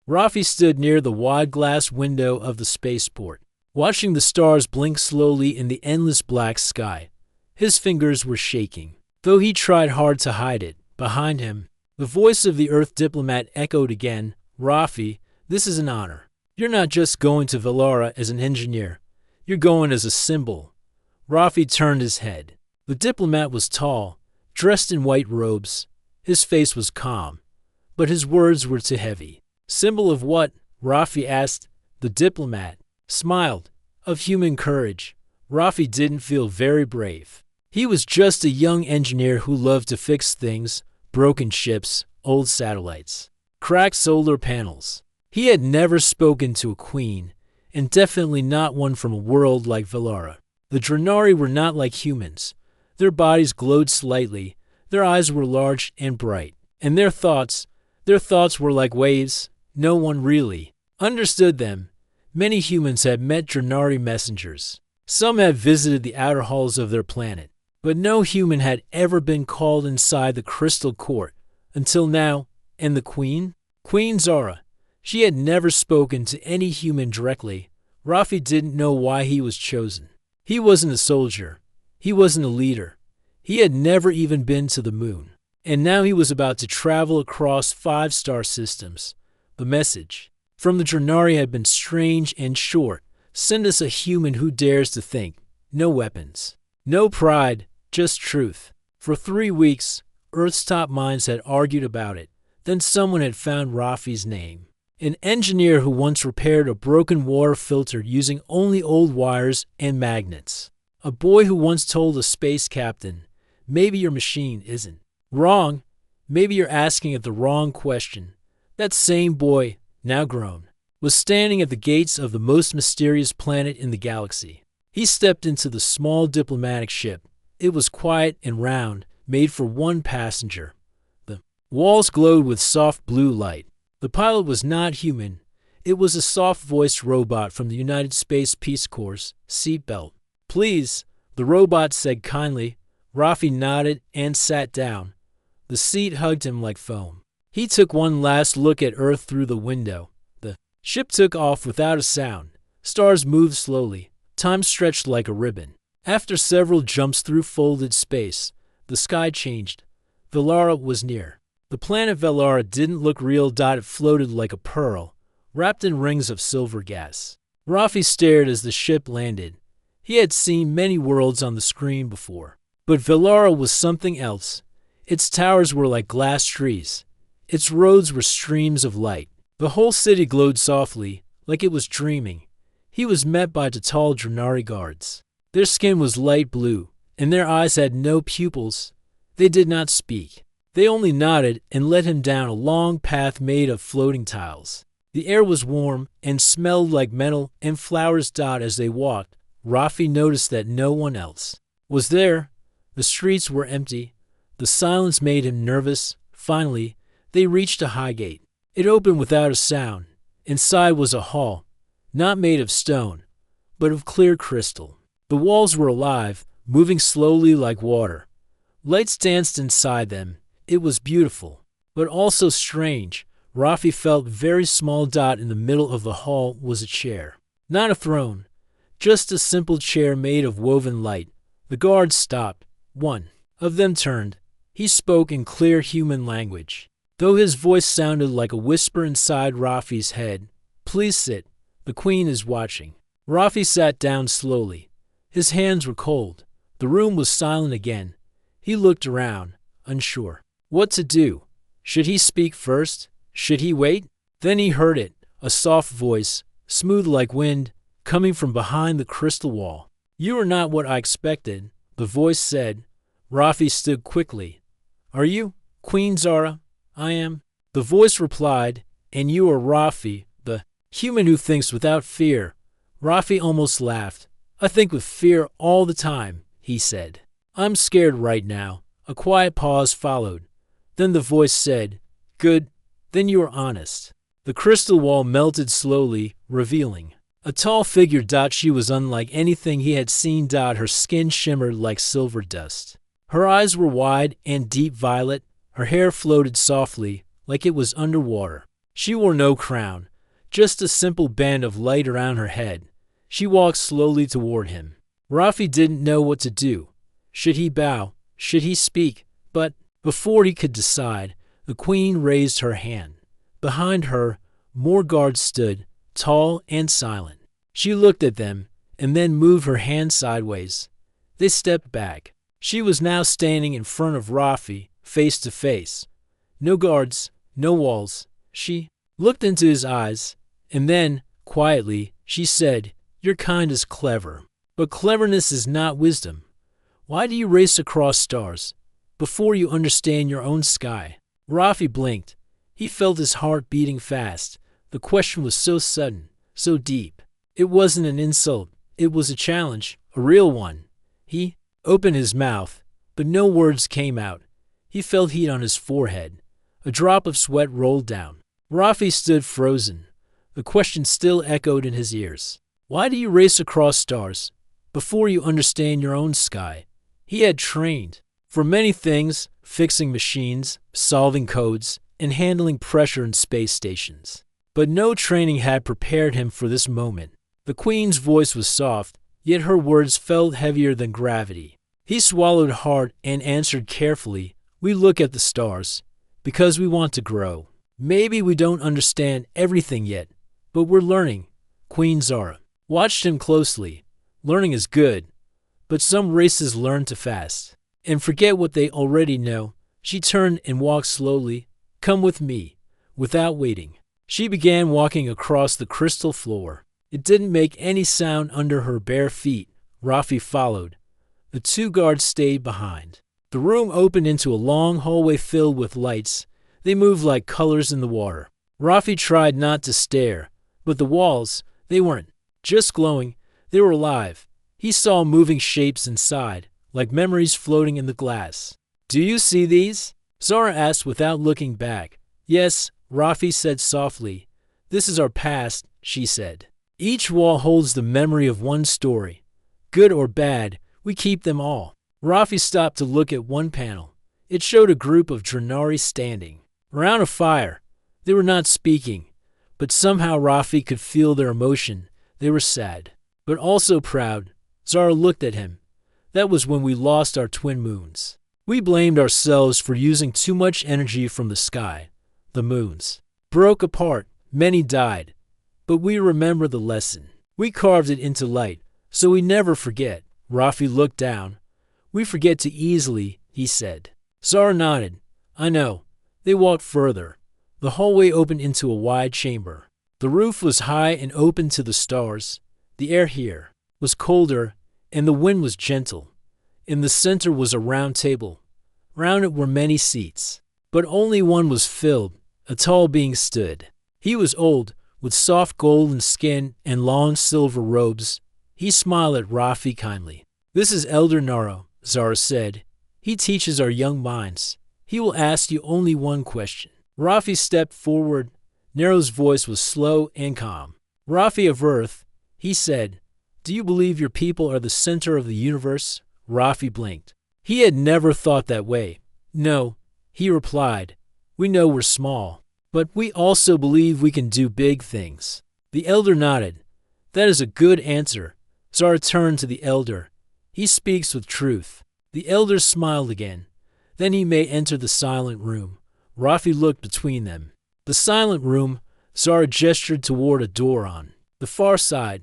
Rafi stood near the wide glass window of the spaceport, watching the stars blink slowly in the endless black sky. His fingers were shaking, though he tried hard to hide it. Behind him, the voice of the Earth diplomat echoed again. Rafi, this is an honor. You're not just going to Velara as an engineer. You're going as a symbol. Rafi turned his head. The diplomat was tall, dressed in white robes. His face was calm, but his words were too heavy. Symbol of what? Rafi asked. The diplomat smiled. Of human courage. Rafi didn't feel very brave. He was just a young engineer who loved to fix things, broken ships, old satellites, cracked solar panels. He had never spoken to a queen, and definitely not one from a world like Velara. The Drenari were not like humans. Their bodies glowed slightly, their eyes were large and bright, and their thoughts were like waves. No one really understood them. Many humans had met Drenari messengers. Some had visited the outer halls of their planet, but no human had ever been called inside the Crystal Court until now. And the Queen? Queen Zara. She had never spoken to any human directly. Rafi didn't know why he was chosen. He wasn't a soldier. He wasn't a leader. He had never even been to the moon. And now he was about to travel across 5-star systems. The message from the Drenari had been strange and short. Send us a human who dares to think. No weapons. No pride. Just truth. For 3 weeks, Earth's top minds had argued about it. Then someone had found Rafi's name. An engineer who once repaired a broken water filter using only old wires and magnets. A boy who once told a space captain, maybe your machine isn't wrong. Maybe you're asking it the wrong question. That same boy, now grown, was standing at the gates of the most mysterious planet in the galaxy. He stepped into the small diplomatic ship. It was quiet and round, made for one passenger. The walls glowed with soft blue light. The pilot was not human. It was a soft-voiced robot from the United Space Peace Corps' seatbelt. Please, the robot said kindly. Rafi nodded and sat down. The seat hugged him like foam. He took one last look at Earth through the window. The ship took off without a sound. Stars moved slowly. Time stretched like a ribbon. After several jumps through folded space, the sky changed. Velara was near. The planet Velara didn't look real. It floated like a pearl, wrapped in rings of silver gas. Rafi stared as the ship landed. He had seen many worlds on the screen before, but Velara was something else. Its towers were like glass trees. Its roads were streams of light. The whole city glowed softly, like it was dreaming. He was met by the tall Drenari guards. Their skin was light blue, and their eyes had no pupils. They did not speak. They only nodded and led him down a long path made of floating tiles. The air was warm and smelled like metal and flowers. As they walked, Rafi noticed that no one else was there. The streets were empty. The silence made him nervous. Finally, they reached a high gate. It opened without a sound. Inside was a hall, not made of stone, but of clear crystal. The walls were alive, moving slowly like water. Lights danced inside them. It was beautiful, but also strange. Rafi felt very small. In the middle of the hall was a chair. Not a throne, just a simple chair made of woven light. The guards stopped. One of them turned. He spoke in clear human language, though his voice sounded like a whisper inside Rafi's head. Please sit. The queen is watching. Rafi sat down slowly. His hands were cold. The room was silent again. He looked around, unsure what to do. Should he speak first? Should he wait? Then he heard it, a soft voice, smooth like wind, coming from behind the crystal wall. You are not what I expected, the voice said. Rafi stood quickly. Are you, Queen Zara? I am. The voice replied, and you are Rafi, the human who thinks without fear. Rafi almost laughed. I think with fear all the time, he said. I'm scared right now. A quiet pause followed. Then the voice said, Good, then you are honest. The crystal wall melted slowly, revealing a tall figure. She was unlike anything he had seen. Her skin shimmered like silver dust. Her eyes were wide and deep violet. Her hair floated softly, like it was underwater. She wore no crown, just a simple band of light around her head. She walked slowly toward him. Rafi didn't know what to do. Should he bow? Should he speak? But before he could decide, the queen raised her hand. Behind her, more guards stood, tall and silent. She looked at them and then moved her hand sideways. They stepped back. She was now standing in front of Rafi, face to face. No guards, no walls. She looked into his eyes, and then, quietly, she said, "Your kind is clever, but cleverness is not wisdom. Why do you race across stars before you understand your own sky?" Rafi blinked. He felt his heart beating fast. The question was so sudden, so deep. It wasn't an insult. It was a challenge, a real one. He opened his mouth, but no words came out. He felt heat on his forehead. A drop of sweat rolled down. Rafi stood frozen. The question still echoed in his ears. Why do you race across stars before you understand your own sky? He had trained for many things, fixing machines, solving codes, and handling pressure in space stations. But no training had prepared him for this moment. The queen's voice was soft, yet her words felt heavier than gravity. He swallowed hard and answered carefully, "We look at the stars because we want to grow. Maybe we don't understand everything yet, but we're learning." Queen Zara watched him closely. Learning is good, but some races learn too fast and forget what they already know. She turned and walked slowly. "Come with me," without waiting. She began walking across the crystal floor. It didn't make any sound under her bare feet. Rafi followed. The two guards stayed behind. The room opened into a long hallway filled with lights. They moved like colors in the water. Rafi tried not to stare, but the walls, they weren't just glowing, they were alive. He saw moving shapes inside, like memories floating in the glass. "Do you see these?" Zara asked without looking back. "Yes," Rafi said softly. "This is our past," she said. "Each wall holds the memory of one story. Good or bad, we keep them all." Rafi stopped to look at one panel. It showed a group of Drenari standing around a fire. They were not speaking, but somehow Rafi could feel their emotion. They were sad, but also proud. Zara looked at him. "That was when we lost our twin moons. We blamed ourselves for using too much energy from the sky. The moons broke apart. Many died. But we remember the lesson. We carved it into light, so we never forget." Rafi looked down. "We forget too easily," he said. Zara nodded. "I know." They walked further. The hallway opened into a wide chamber. The roof was high and open to the stars. The air here was colder, and the wind was gentle. In the center was a round table. Round it were many seats, but only one was filled. A tall being stood. He was old, with soft golden skin and long silver robes. He smiled at Rafi kindly. "This is Elder Naro," Zara said. "He teaches our young minds. He will ask you only one question." Rafi stepped forward. Naro's voice was slow and calm. "Rafi of Earth," he said, "do you believe your people are the center of the universe?" Rafi blinked. He had never thought that way. "No," he replied. "We know we're small, but we also believe we can do big things." The elder nodded. "That is a good answer." Zara turned to the elder. "He speaks with truth." The elder smiled again. "Then he may enter the silent room." Rafi looked between them. The silent room, Zara gestured toward a door on the far side.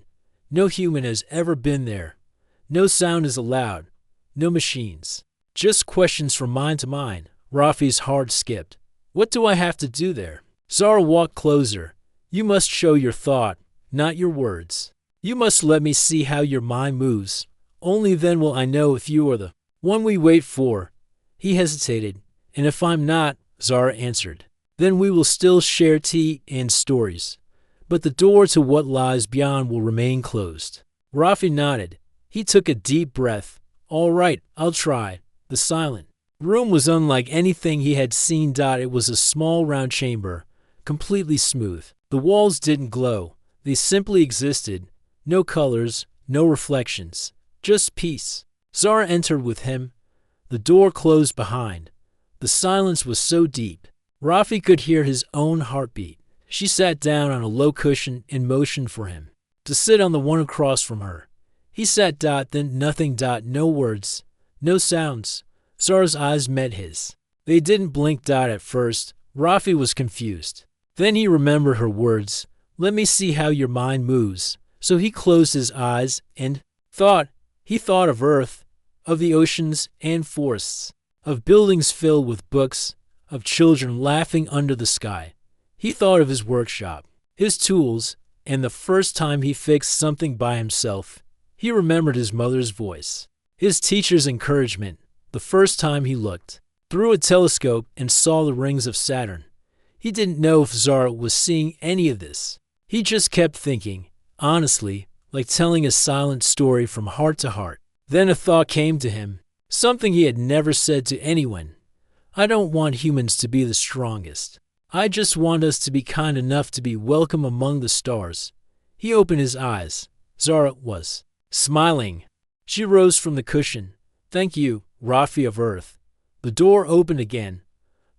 No human has ever been there. No sound is allowed. No machines. Just questions from mind to mind. Rafi's heart skipped. "What do I have to do there?" Zara walked closer. "You must show your thought, not your words. You must let me see how your mind moves. Only then will I know if you are the one we wait for." He hesitated. "And if I'm not," Zara answered, "then we will still share tea and stories. But the door to what lies beyond will remain closed." Rafi nodded. He took a deep breath. "All right, I'll try." The silent room was unlike anything he had seen. It was a small round chamber, completely smooth. The walls didn't glow. They simply existed. No colors, no reflections, just peace. Zara entered with him. The door closed behind. The silence was so deep. Rafi could hear his own heartbeat. She sat down on a low cushion and motioned for him to sit on the one across from her. He sat, then nothing, no words, no sounds. Zara's eyes met his. They didn't blink, at first. Rafi was confused. Then he remembered her words. Let me see how your mind moves. So he closed his eyes and thought. He thought of Earth, of the oceans and forests, of buildings filled with books, of children laughing under the sky. He thought of his workshop, his tools, and the first time he fixed something by himself. He remembered his mother's voice, his teacher's encouragement, the first time he looked through a telescope and saw the rings of Saturn. He didn't know if Zara was seeing any of this. He just kept thinking, honestly, like telling a silent story from heart to heart. Then a thought came to him, something he had never said to anyone. I don't want humans to be the strongest. I just want us to be kind enough to be welcome among the stars. He opened his eyes. Zara was smiling. She rose from the cushion. Thank you, Rafi of Earth. The door opened again.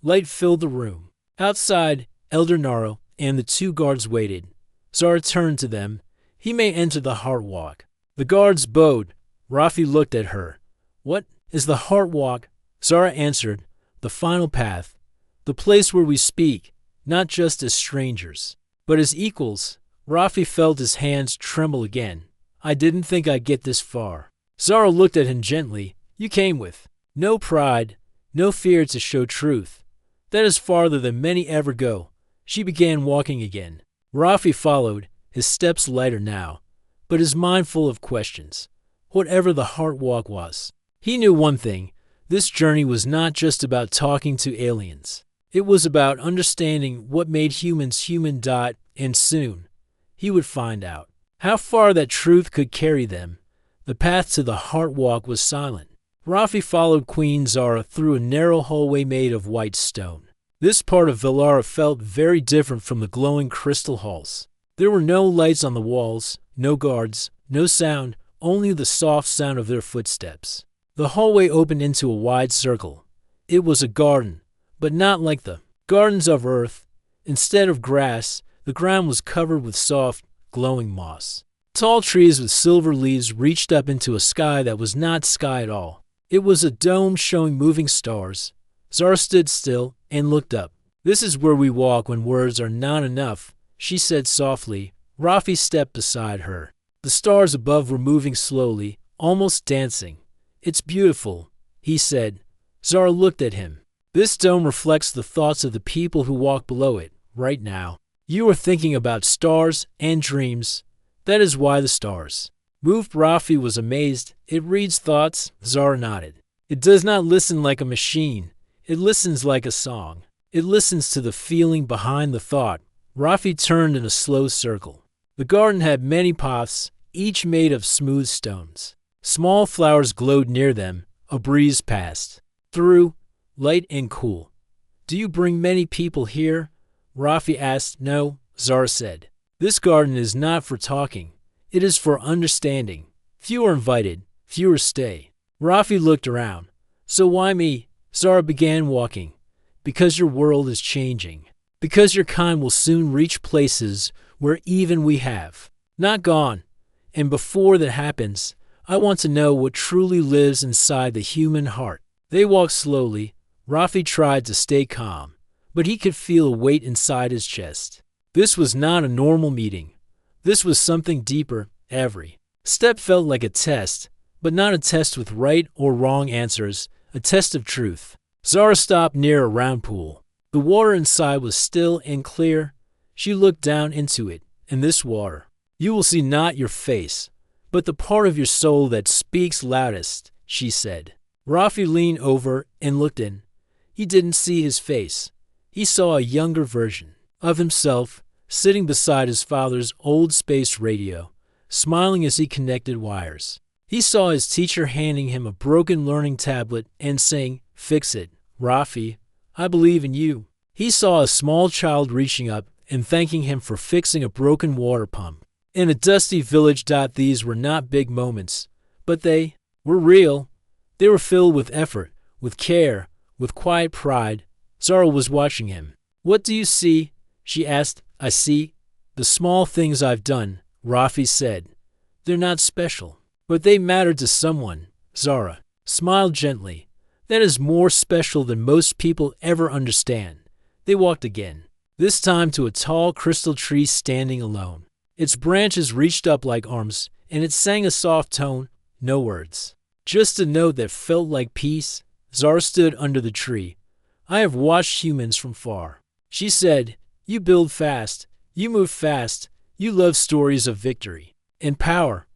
Light filled the room. Outside, Elder Naro and the two guards waited. Zara turned to them. He may enter the Heart Walk. The guards bowed. Rafi looked at her. What is the Heart Walk? Zara answered. The final path. The place where we speak, not just as strangers, but as equals. Rafi felt his hands tremble again. I didn't think I'd get this far. Zara looked at him gently. You came with no pride, no fear to show truth. That is farther than many ever go. She began walking again. Rafi followed, his steps lighter now, but his mind full of questions. Whatever the Heart Walk was, he knew one thing. This journey was not just about talking to aliens. It was about understanding what made humans human. And soon, he would find out how far that truth could carry them. The path to the Heart Walk was silent. Rafi followed Queen Zara through a narrow hallway made of white stone. This part of Velara felt very different from the glowing crystal halls. There were no lights on the walls, no guards, no sound, only the soft sound of their footsteps. The hallway opened into a wide circle. It was a garden, but not like the gardens of Earth. Instead of grass, the ground was covered with soft, glowing moss. Tall trees with silver leaves reached up into a sky that was not sky at all. It was a dome showing moving stars. Zara stood still and looked up. This is where we walk when words are not enough, she said softly. Rafi stepped beside her. The stars above were moving slowly, almost dancing. It's beautiful, he said. Zara looked at him. This dome reflects the thoughts of the people who walk below it, right now. You are thinking about stars and dreams. That is why the stars moved. Rafi was amazed. It reads thoughts. Zara nodded. It does not listen like a machine. It listens like a song. It listens to the feeling behind the thought. Rafi turned in a slow circle. The garden had many paths, each made of smooth stones. Small flowers glowed near them. A breeze passed through, light and cool. Do you bring many people here? Rafi asked. No, Zara said. This garden is not for talking. It is for understanding. Few are invited, fewer stay. Rafi looked around. So why me? Zara began walking. Because your world is changing. Because your kind will soon reach places where even we have not gone. And before that happens, I want to know what truly lives inside the human heart. They walked slowly. Rafi tried to stay calm, but he could feel a weight inside his chest. This was not a normal meeting. This was something deeper. Every step felt like a test, but not a test with right or wrong answers, a test of truth. Zara stopped near a round pool. The water inside was still and clear. She looked down into it. In this water, you will see not your face, but the part of your soul that speaks loudest, she said. Rafi leaned over and looked in. He didn't see his face. He saw a younger version of himself, sitting beside his father's old space radio, smiling as he connected wires. He saw his teacher handing him a broken learning tablet and saying, "Fix it, Rafi. I believe in you." He saw a small child reaching up and thanking him for fixing a broken water pump. In a dusty village. These were not big moments, but they were real. They were filled with effort, with care, with quiet pride. Zara was watching him. What do you see? She asked. I see. The small things I've done, Rafi said. They're not special, but they matter to someone. Zara smiled gently. That is more special than most people ever understand. They walked again, this time to a tall crystal tree standing alone. Its branches reached up like arms, and it sang a soft tone, no words. Just a note that felt like peace. Zara stood under the tree. I have watched humans from far. She said, you build fast, you move fast, you love stories of victory and power.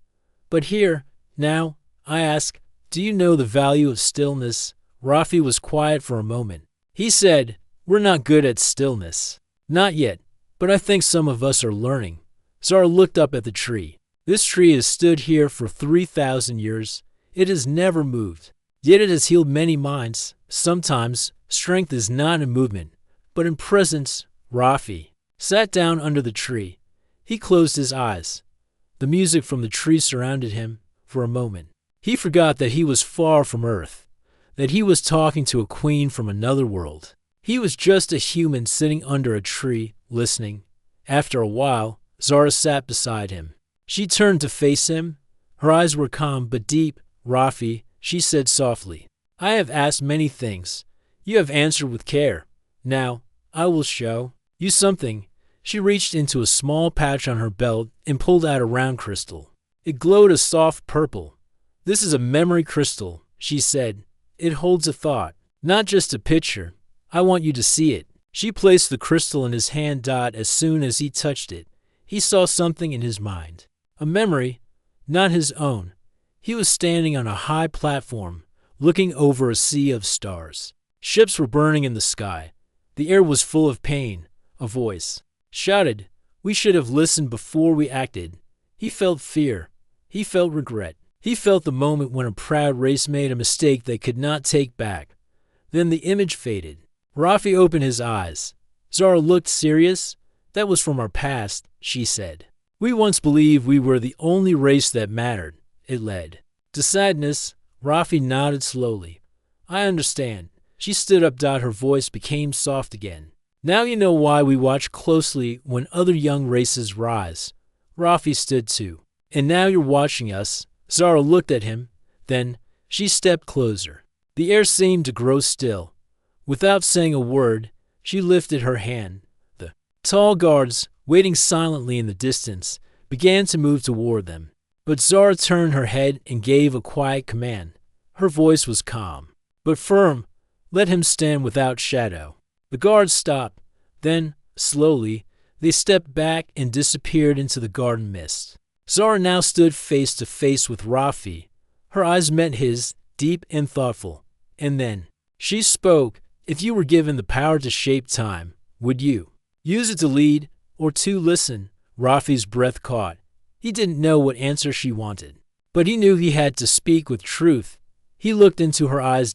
But here, now, I ask, do you know the value of stillness? Rafi was quiet for a moment. He said, we're not good at stillness. Not yet, but I think some of us are learning. Zara looked up at the tree. This tree has stood here for 3,000 years. It has never moved. Yet it has healed many minds. Sometimes, strength is not in movement, but in presence. Rafi sat down under the tree. He closed his eyes. The music from the tree surrounded him. For a moment, he forgot that he was far from Earth, that he was talking to a queen from another world. He was just a human sitting under a tree, listening. After a while, Zara sat beside him. She turned to face him. Her eyes were calm but deep. Rafi, she said softly, I have asked many things. You have answered with care. Now, I will show you something. She reached into a small pouch on her belt and pulled out a round crystal. It glowed a soft purple. This is a memory crystal, she said. It holds a thought, not just a picture. I want you to see it. She placed the crystal in his hand. As soon as he touched it, he saw something in his mind. A memory, not his own. He was standing on a high platform, looking over a sea of stars. Ships were burning in the sky. The air was full of pain. A voice shouted, we should have listened before we acted. He felt fear. He felt regret. He felt the moment when a proud race made a mistake they could not take back. Then the image faded. Rafi opened his eyes. Zara looked serious. That was from our past, she said. We once believed we were the only race that mattered. It led to sadness. Rafi nodded slowly. I understand. She stood up. Her voice became soft again. Now you know why we watch closely when other young races rise. Rafi stood too. And now you're watching us. Zara looked at him. Then she stepped closer. The air seemed to grow still. Without saying a word, she lifted her hand. The tall guards, waiting silently in the distance, began to move toward them. But Zara turned her head and gave a quiet command. Her voice was calm, but firm. Let him stand without shadow. The guards stopped. Then, slowly, they stepped back and disappeared into the garden mist. Zara now stood face to face with Rafi. Her eyes met his, deep and thoughtful. And then she spoke. If you were given the power to shape time, would you use it to lead or to listen? Rafi's breath caught. He didn't know what answer she wanted, but he knew he had to speak with truth. He looked into her eyes.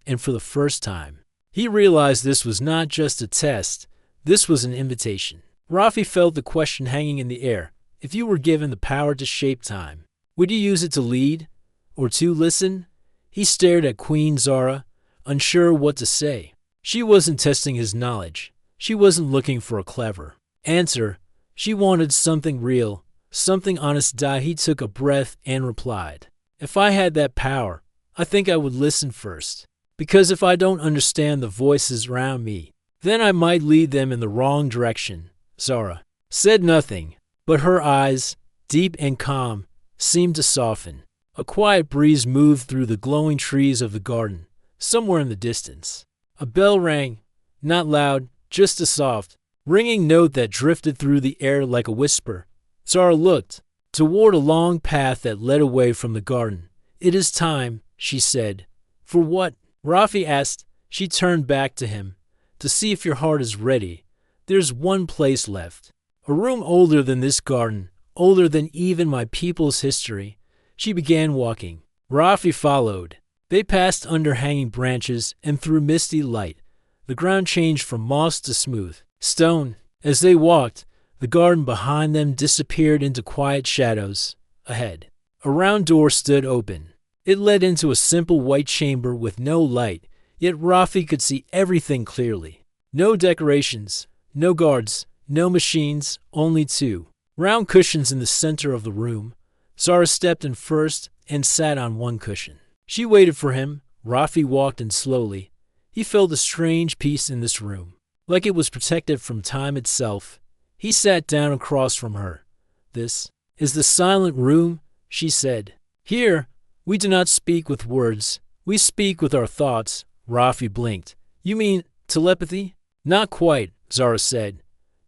And for the first time, he realized this was not just a test. This was an invitation. Rafi felt the question hanging in the air. If you were given the power to shape time, would you use it to lead or to listen? He stared at Queen Zara, unsure what to say. She wasn't testing his knowledge. She wasn't looking for a clever answer. She wanted something real, something honest. He took a breath and replied, if I had that power, I think I would listen first. Because if I don't understand the voices around me, then I might lead them in the wrong direction. Zara said nothing, but her eyes, deep and calm, seemed to soften. A quiet breeze moved through the glowing trees of the garden. Somewhere in the distance, a bell rang, not loud, just a soft, ringing note that drifted through the air like a whisper. Zara looked toward a long path that led away from the garden. It is time, she said. For what? Rafi asked. She turned back to him. To see if your heart is ready. There's one place left. A room older than this garden, older than even my people's history. She began walking. Rafi followed. They passed under hanging branches and through misty light. The ground changed from moss to smooth stone. As they walked, the garden behind them disappeared into quiet shadows. Ahead, a round door stood open. It led into a simple white chamber with no light, yet Rafi could see everything clearly. No decorations, no guards, No machines, only two round cushions in the center of the room. Zara stepped in first and sat on one cushion. She waited for him. Rafi walked in slowly. He felt a strange peace in this room, like it was protected from time itself. He sat down across from her. "This is the silent room," she said. "Here, we do not speak with words. We speak with our thoughts." Rafi blinked. "You mean telepathy?" "Not quite," Zara said.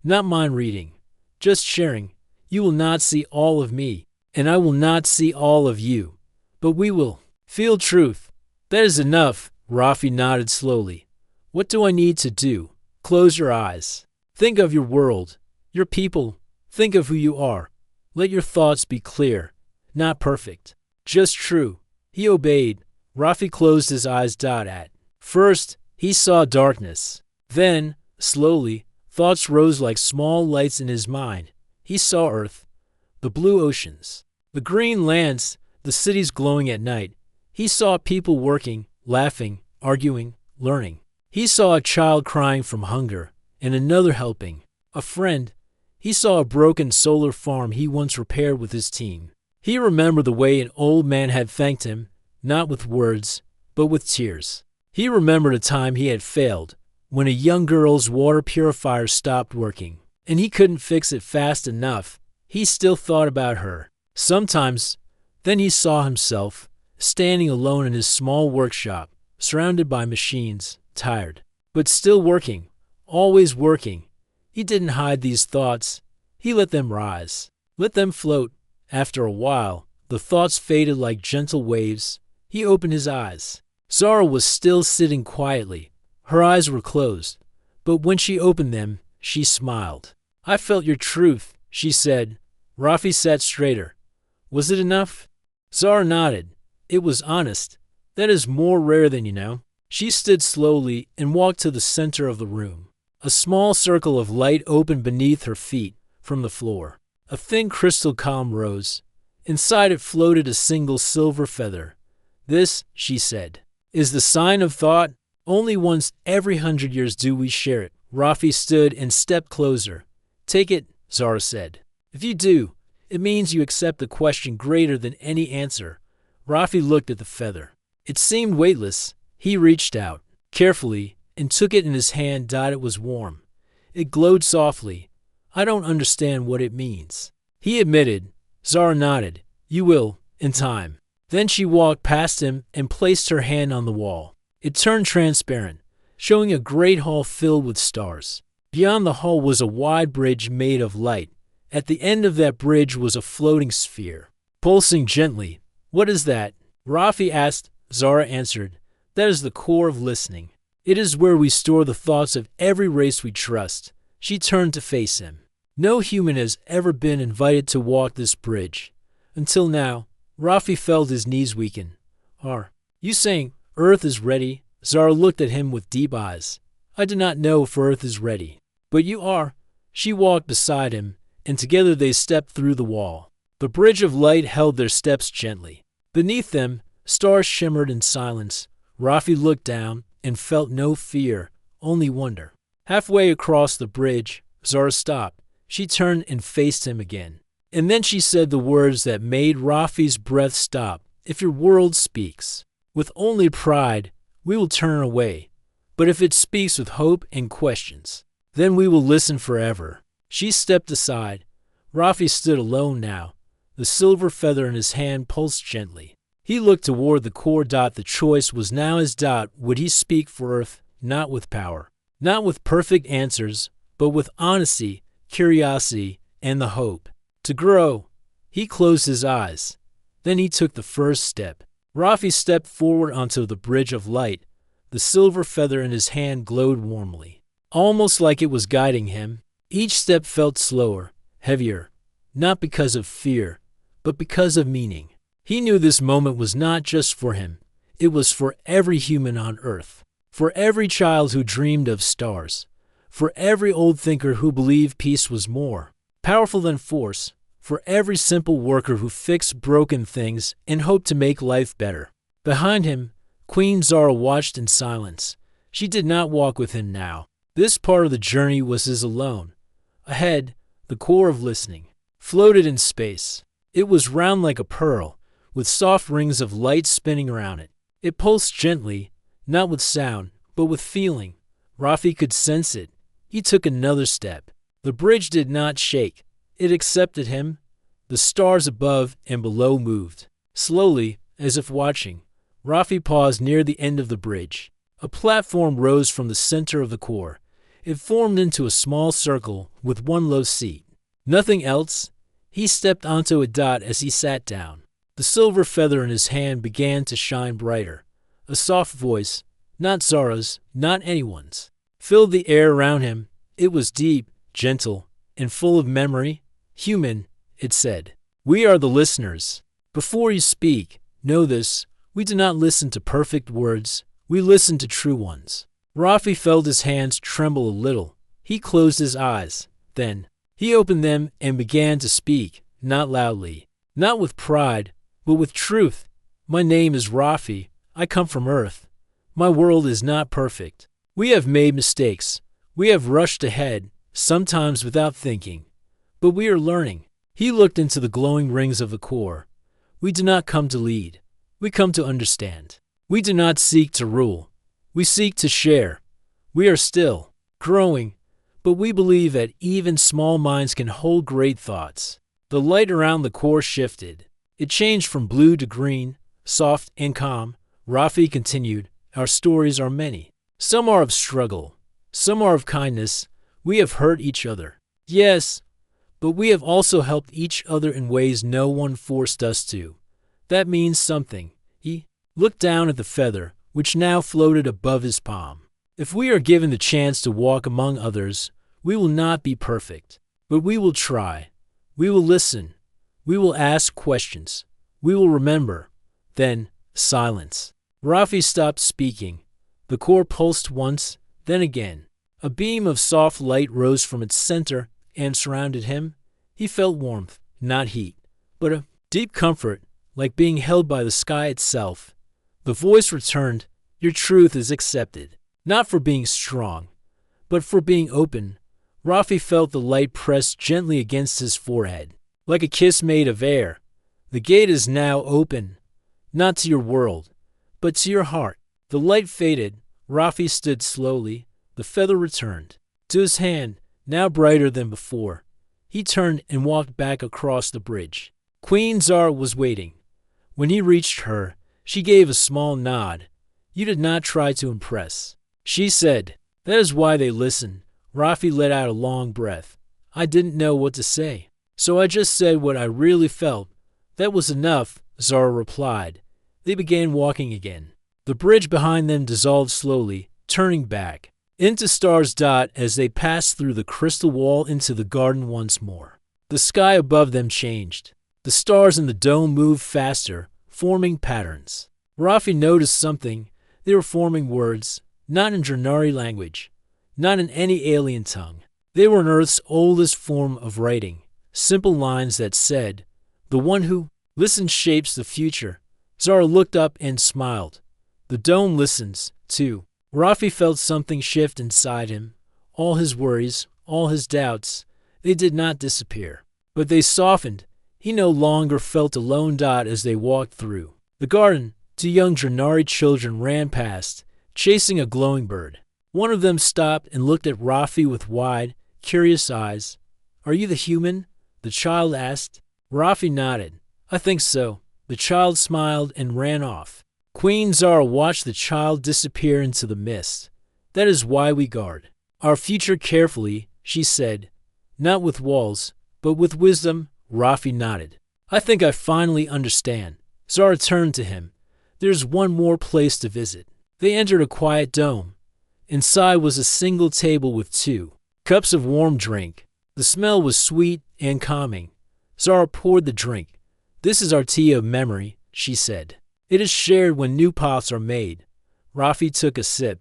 "Not mind reading. Just sharing. You will not see all of me, and I will not see all of you. But we will feel truth." "That is enough," Rafi nodded slowly. "What do I need to do?" "Close your eyes. Think of your world, your people. Think of who you are. Let your thoughts be clear, not perfect, just true." He obeyed. Rafi closed his eyes. At first, he saw darkness. Then, slowly, thoughts rose like small lights in his mind. He saw Earth, the blue oceans, the green lands, the cities glowing at night. He saw people working, laughing, arguing, learning. He saw a child crying from hunger, and another helping, a friend. He saw a broken solar farm he once repaired with his team. He remembered the way an old man had thanked him, not with words, but with tears. He remembered a time he had failed, when a young girl's water purifier stopped working, and he couldn't fix it fast enough. He still thought about her. Sometimes, then he saw himself, standing alone in his small workshop, surrounded by machines, tired, but still working, always working. He didn't hide these thoughts. He let them rise, let them float. After a while, the thoughts faded like gentle waves. He opened his eyes. Zara was still sitting quietly. Her eyes were closed, but when she opened them, she smiled. "I felt your truth," she said. Rafi sat straighter. "Was it enough?" Zara nodded. "It was honest. That is more rare than you know." She stood slowly and walked to the center of the room. A small circle of light opened beneath her feet from the floor. A thin crystal column rose. Inside it floated a single silver feather. "This," she said, "is the sign of thought. Only once every 100 years do we share it." Rafi stood and stepped closer. "Take it," Zara said. "If you do, it means you accept a question greater than any answer." Rafi looked at the feather. It seemed weightless. He reached out, carefully, and took it in his hand. It was warm. It glowed softly. "I don't understand what it means," he admitted. Zara nodded. "You will, in time." Then she walked past him and placed her hand on the wall. It turned transparent, showing a great hall filled with stars. Beyond the hall was a wide bridge made of light. At the end of that bridge was a floating sphere, pulsing gently. "What is that?" Rafi asked. Zara answered. "That is the core of listening. It is where we store the thoughts of every race we trust." She turned to face him. "No human has ever been invited to walk this bridge. Until now." Rafi felt his knees weaken. "Are you saying Earth is ready?" Zara looked at him with deep eyes. "I do not know if Earth is ready, but you are." She walked beside him, and together they stepped through the wall. The bridge of light held their steps gently. Beneath them, stars shimmered in silence. Rafi looked down and felt no fear, only wonder. Halfway across the bridge, Zara stopped. She turned and faced him again. And then she said the words that made Rafi's breath stop. "If your world speaks with only pride, we will turn away. But if it speaks with hope and questions, then we will listen forever." She stepped aside. Rafi stood alone now. The silver feather in his hand pulsed gently. He looked toward the core. The choice was now his. Would he speak for Earth? Not with power, not with perfect answers, but with honesty, curiosity, and the hope to grow. He closed his eyes. Then he took the first step. Rafi stepped forward onto the bridge of light. The silver feather in his hand glowed warmly, almost like it was guiding him. Each step felt slower, heavier, not because of fear, but because of meaning. He knew this moment was not just for him. It was for every human on Earth, for every child who dreamed of stars, for every old thinker who believed peace was more powerful than force, for every simple worker who fixed broken things and hoped to make life better. Behind him, Queen Zara watched in silence. She did not walk with him now. This part of the journey was his alone. Ahead, the core of listening floated in space. It was round like a pearl, with soft rings of light spinning around it. It pulsed gently, not with sound, but with feeling. Rafi could sense it. He took another step. The bridge did not shake. It accepted him. The stars above and below moved. Slowly, as if watching, Rafi paused near the end of the bridge. A platform rose from the center of the core. It formed into a small circle with one low seat. Nothing else. He stepped onto a dot as he sat down. The silver feather in his hand began to shine brighter. A soft voice, not Zara's, not anyone's, filled the air around him. It was deep, gentle, and full of memory. Human, it said. We are the listeners. Before you speak, know this. We do not listen to perfect words. We listen to true ones. Rafi felt his hands tremble a little. He closed his eyes. Then, he opened them and began to speak, not loudly, not with pride, but with truth. My name is Rafi. I come from Earth. My world is not perfect. We have made mistakes. We have rushed ahead, sometimes without thinking. But we are learning. He looked into the glowing rings of the core. We do not come to lead. We come to understand. We do not seek to rule. We seek to share. We are still growing, but we believe that even small minds can hold great thoughts. The light around the core shifted. It changed from blue to green, soft and calm. Rafi continued, our stories are many. Some are of struggle. Some are of kindness. We have hurt each other. Yes, but we have also helped each other in ways no one forced us to. That means something. He looked down at the feather, which now floated above his palm. If we are given the chance to walk among others, we will not be perfect, but we will try. We will listen. We will ask questions. We will remember. Then, silence. Rafi stopped speaking. The core pulsed once, then again. A beam of soft light rose from its center and surrounded him. He felt warmth, not heat, but a deep comfort, like being held by the sky itself. The voice returned, your truth is accepted, not for being strong, but for being open. Rafi felt the light press gently against his forehead, like a kiss made of air. The gate is now open, not to your world, but to your heart. The light faded. Rafi stood slowly. The feather returned to his hand, now brighter than before. He turned and walked back across the bridge. Queen Zara was waiting. When he reached her, she gave a small nod. You did not try to impress, she said. That is why they listen. Rafi let out a long breath. I didn't know what to say, so I just said what I really felt. That was enough, Zara replied. They began walking again. The bridge behind them dissolved slowly, turning back into Star's dot as they passed through the crystal wall into the garden once more. The sky above them changed. The stars in the dome moved faster, forming patterns. Rafi noticed something. They were forming words, not in Drenari language, not in any alien tongue. They were in Earth's oldest form of writing, simple lines that said, the one who listens shapes the future. Zara looked up and smiled. The dome listens, too. Rafi felt something shift inside him. All his worries, all his doubts, they did not disappear, but they softened. He no longer felt a lone dot as they walked through the garden. Two young Drenari children ran past, chasing a glowing bird. One of them stopped and looked at Rafi with wide, curious eyes. Are you the human? The child asked. Rafi nodded. I think so. The child smiled and ran off. Queen Zara watched the child disappear into the mist. That is why we guard our future carefully, she said. Not with walls, but with wisdom. Rafi nodded. I think I finally understand. Zara turned to him. There's one more place to visit. They entered a quiet dome. Inside was a single table with 2 cups of warm drink. The smell was sweet and calming. Zara poured the drink. This is our tea of memory, she said. It is shared when new pots are made. Rafi took a sip.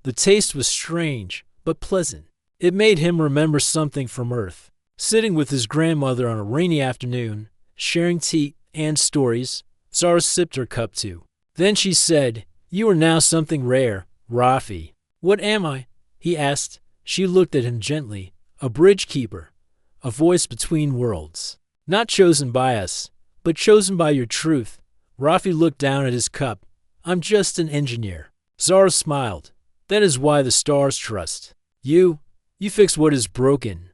The taste was strange, but pleasant. It made him remember something from Earth. Sitting with his grandmother on a rainy afternoon, sharing tea and stories, Zara sipped her cup too. Then she said, You are now something rare, Rafi. What am I? He asked. She looked at him gently. a bridge keeper, a voice between worlds. Not chosen by us, but chosen by your truth. Rafi looked down at his cup. I'm just an engineer. Zara smiled. That is why the stars trust. You fix what is broken.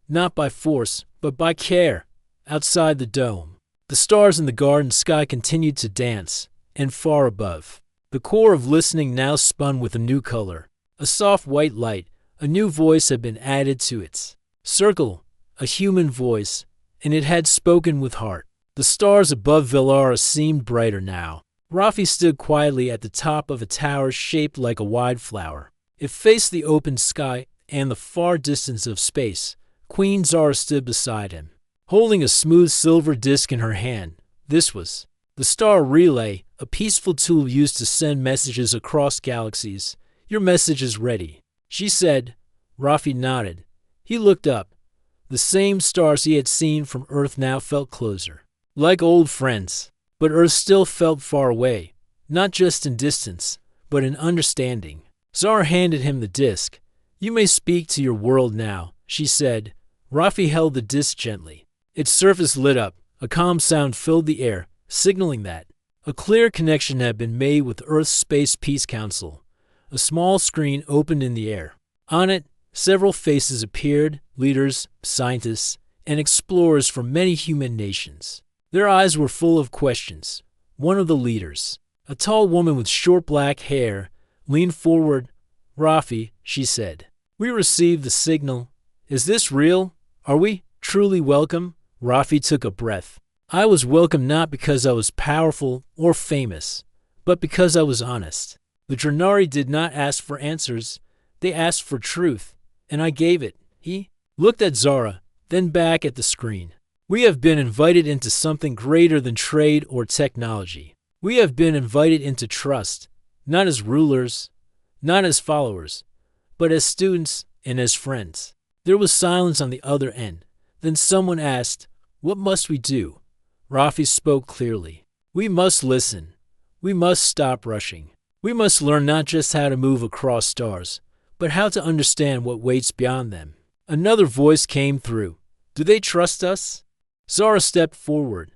Not by force, but by care. Outside the dome, the stars in the garden sky continued to dance, and far above, the core of listening now spun with a new color. A soft white light, a new voice had been added to its circle, a human voice, and it had spoken with heart. The stars above Velara seemed brighter now. Rafi stood quietly at the top of a tower shaped like a wide flower. It faced the open sky and the far distance of space. Queen Zara stood beside him, holding a smooth silver disc in her hand. This was the Star Relay, a peaceful tool used to send messages across galaxies. Your message is ready, she said. Rafi nodded. He looked up. The same stars he had seen from Earth now felt closer, like old friends. But Earth still felt far away, not just in distance, but in understanding. Zara handed him the disc. You may speak to your world now, she said. Rafi held the disc gently. Its surface lit up. A calm sound filled the air, signaling that a clear connection had been made with Earth's Space Peace Council. A small screen opened in the air. On it, several faces appeared, leaders, scientists, and explorers from many human nations. Their eyes were full of questions. One of the leaders, a tall woman with short black hair, leaned forward. Rafi, she said, we received the signal. Is this real? Are we truly welcome? Rafi took a breath. I was welcome not because I was powerful or famous, but because I was honest. The Drenari did not ask for answers. They asked for truth, and I gave it. He looked at Zara, then back at the screen. We have been invited into something greater than trade or technology. We have been invited into trust, not as rulers, not as followers, but as students and as friends. There was silence on the other end. Then someone asked, what must we do? Rafi spoke clearly. We must listen. We must stop rushing. We must learn not just how to move across stars, but how to understand what waits beyond them. Another voice came through. Do they trust us? Zara stepped forward,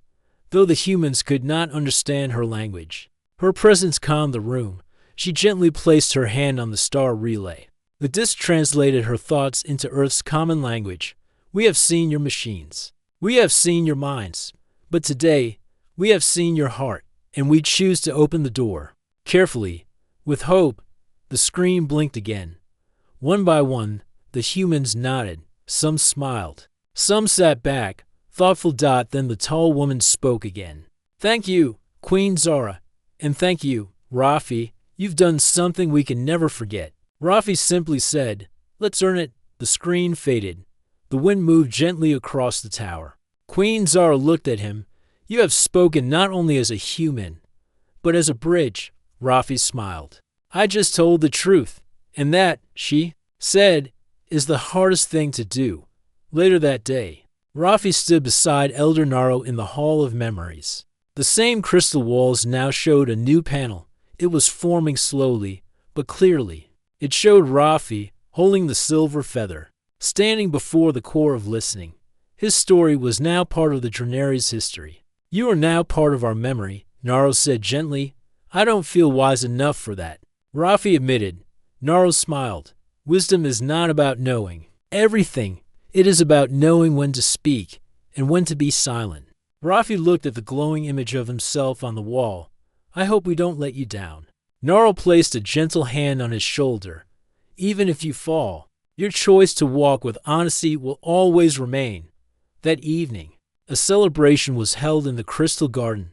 though the humans could not understand her language. Her presence calmed the room. She gently placed her hand on the star relay. The disc translated her thoughts into Earth's common language. We have seen your machines. We have seen your minds. But today, we have seen your heart, and we choose to open the door. Carefully, with hope, the screen blinked again. One by one, the humans nodded. Some smiled. Some sat back. Thoughtful. Then the tall woman spoke again. Thank you, Queen Zara. And thank you, Rafi. You've done something we can never forget. Rafi simply said, let's earn it. The screen faded. The wind moved gently across the tower. Queen Zara looked at him. You have spoken not only as a human, but as a bridge. Rafi smiled. I just told the truth. And that, she said, is the hardest thing to do. Later that day, Rafi stood beside Elder Naro in the Hall of Memories. The same crystal walls now showed a new panel. It was forming slowly, but clearly. It showed Rafi, holding the silver feather, standing before the core of listening. His story was now part of the Drenari's history. You are now part of our memory, Naro said gently. I don't feel wise enough for that. Rafi admitted. Naro smiled. Wisdom is not about knowing everything. It is about knowing when to speak and when to be silent. Rafi looked at the glowing image of himself on the wall. I hope we don't let you down. Naro placed a gentle hand on his shoulder. Even if you fall, your choice to walk with honesty will always remain. That evening, a celebration was held in the Crystal Garden.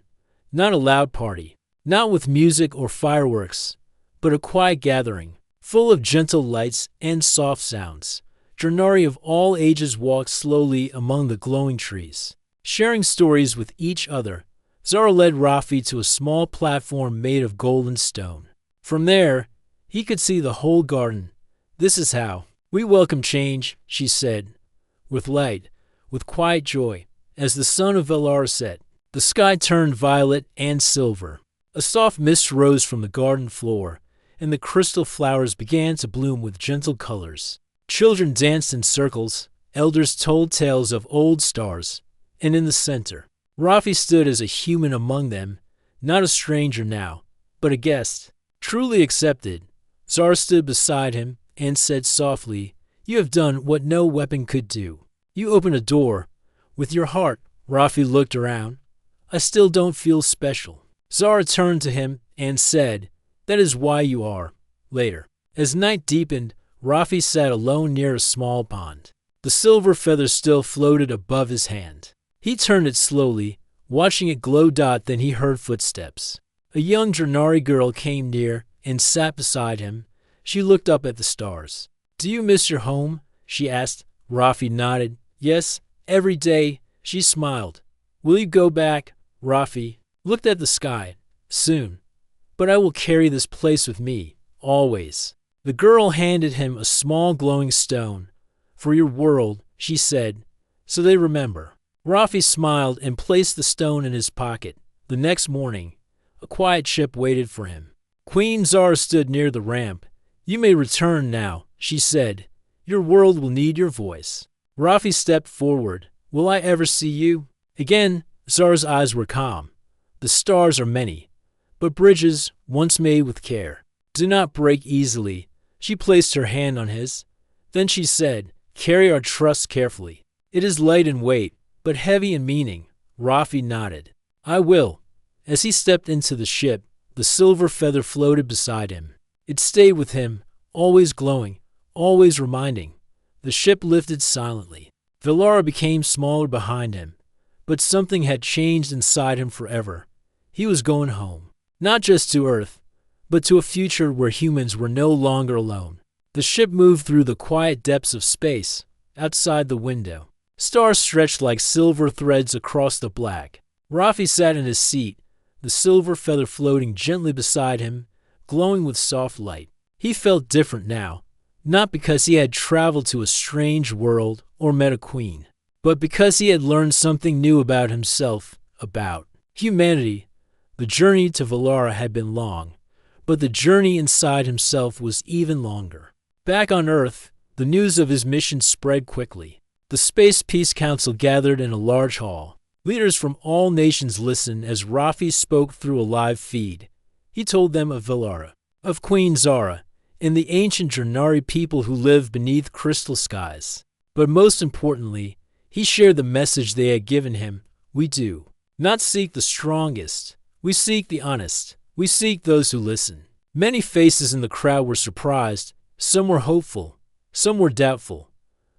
Not a loud party, not with music or fireworks, but a quiet gathering, full of gentle lights and soft sounds. Drenari of all ages walked slowly among the glowing trees, sharing stories with each other. Zara led Rafi to a small platform made of golden stone. From there, he could see the whole garden. This is how we welcome change, she said, with light, with quiet joy. As the sun of Velara set, the sky turned violet and silver. A soft mist rose from the garden floor, and the crystal flowers began to bloom with gentle colors. Children danced in circles, elders told tales of old stars, and in the center, Rafi stood as a human among them, not a stranger now, but a guest, truly accepted. Zara stood beside him and said softly, "You have done what no weapon could do. You opened a door. With your heart." Rafi looked around. "I still don't feel special." Zara turned to him and said, "That is why you are." Later, as night deepened, Rafi sat alone near a small pond. The silver feather still floated above his hand. He turned it slowly, watching it glow. Then he heard footsteps. A young Dranari girl came near and sat beside him. She looked up at the stars. "Do you miss your home?" she asked. Rafi nodded. "Yes, every day." She smiled. "Will you go back?" Rafi looked at the sky. "Soon. But I will carry this place with me, always." The girl handed him a small glowing stone. "For your world," she said, "so they remember." Rafi smiled and placed the stone in his pocket. The next morning, a quiet ship waited for him. Queen Zara stood near the ramp. "You may return now," she said. "Your world will need your voice." Rafi stepped forward. "Will I ever see you?" Again, Zara's eyes were calm. "The stars are many, but bridges, once made with care, do not break easily." She placed her hand on his. Then she said, "Carry our trust carefully. It is light in weight, but heavy in meaning." Rafi nodded. "I will." As he stepped into the ship, the silver feather floated beside him. It stayed with him, always glowing, always reminding. The ship lifted silently. Velara became smaller behind him, but something had changed inside him forever. He was going home, not just to Earth, but to a future where humans were no longer alone. The ship moved through the quiet depths of space. Outside the window, stars stretched like silver threads across the black. Rafi sat in his seat, the silver feather floating gently beside him, glowing with soft light. He felt different now, not because he had traveled to a strange world or met a queen, but because he had learned something new about himself, about humanity. The journey to Velara had been long, but the journey inside himself was even longer. Back on Earth, the news of his mission spread quickly. The Space Peace Council gathered in a large hall. Leaders from all nations listened as Rafi spoke through a live feed. He told them of Velara, of Queen Zara, and the ancient Dranari people who live beneath crystal skies. But most importantly, he shared the message they had given him. We do not seek the strongest. We seek the honest. We seek those who listen. Many faces in the crowd were surprised. Some were hopeful. Some were doubtful.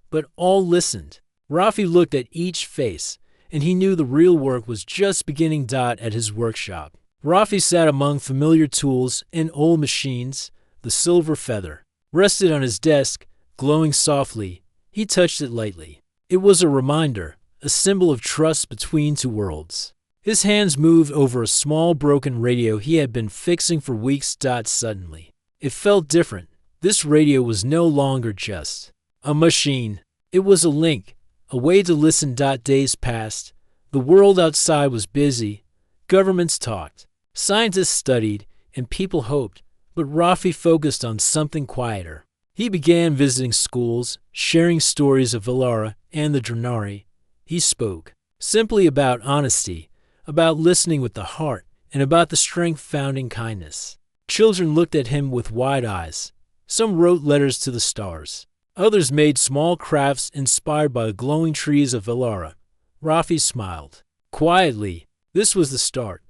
But all listened. Rafi looked at each face, and he knew the real work was just beginning. At his workshop, Rafi sat among familiar tools and old machines. The silver feather rested on his desk, glowing softly. He touched it lightly. It was a reminder, a symbol of trust between two worlds. His hands moved over a small broken radio he had been fixing for weeks. Suddenly, it felt different. This radio was no longer just a machine. It was a link, a way to listen. Days passed. The world outside was busy. Governments talked. Scientists studied, and people hoped. But Rafi focused on something quieter. He began visiting schools, sharing stories of Velara and the Dranari. He spoke simply about honesty, about listening with the heart, and about the strength found in kindness. Children looked at him with wide eyes. Some wrote letters to the stars. Others made small crafts inspired by the glowing trees of Velara. Rafi smiled. Quietly, this was the start.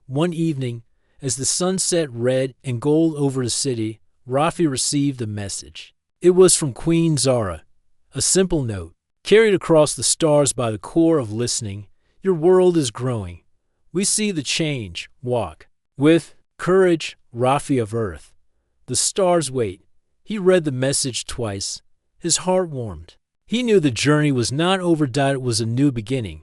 One evening, as the sun set red and gold over the city, Rafi received a message. It was from Queen Zara, a simple note, carried across the stars by the core of listening. Your world is growing. We see the change. Walk with courage, Rafi of Earth. The stars wait. He read the message twice. His heart warmed. He knew the journey was not over. It was a new beginning.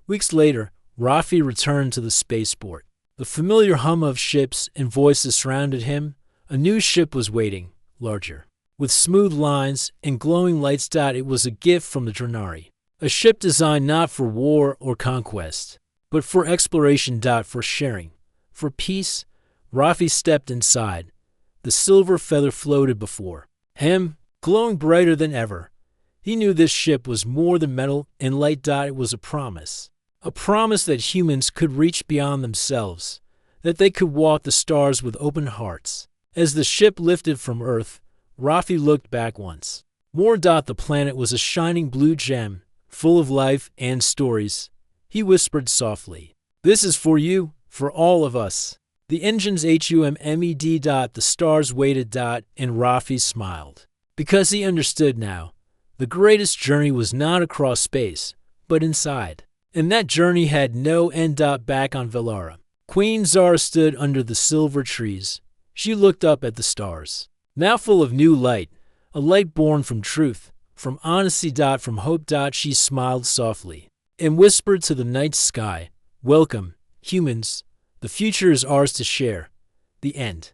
Weeks later, Rafi returned to the spaceport. The familiar hum of ships and voices surrounded him. A new ship was waiting, larger, with smooth lines and glowing lights. It was a gift from the Dranari. A ship designed not for war or conquest, but for exploration. For sharing, for peace. Rafi stepped inside. The silver feather floated before him, glowing brighter than ever. He knew this ship was more than metal and light. It was a promise. A promise that humans could reach beyond themselves, that they could walk the stars with open hearts. As the ship lifted from Earth, Rafi looked back once more. The planet was a shining blue gem, full of life and stories. He whispered softly, "This is for you, for all of us." The engines hummed. The stars waited. And Rafi smiled. Because he understood now. The greatest journey was not across space, but inside. And that journey had no end. Back on Velara, Queen Zara stood under the silver trees. She looked up at the stars, now full of new light, a light born from truth, from honesty. From hope. She smiled softly and whispered to the night sky, "Welcome, humans. The future is ours to share." The end.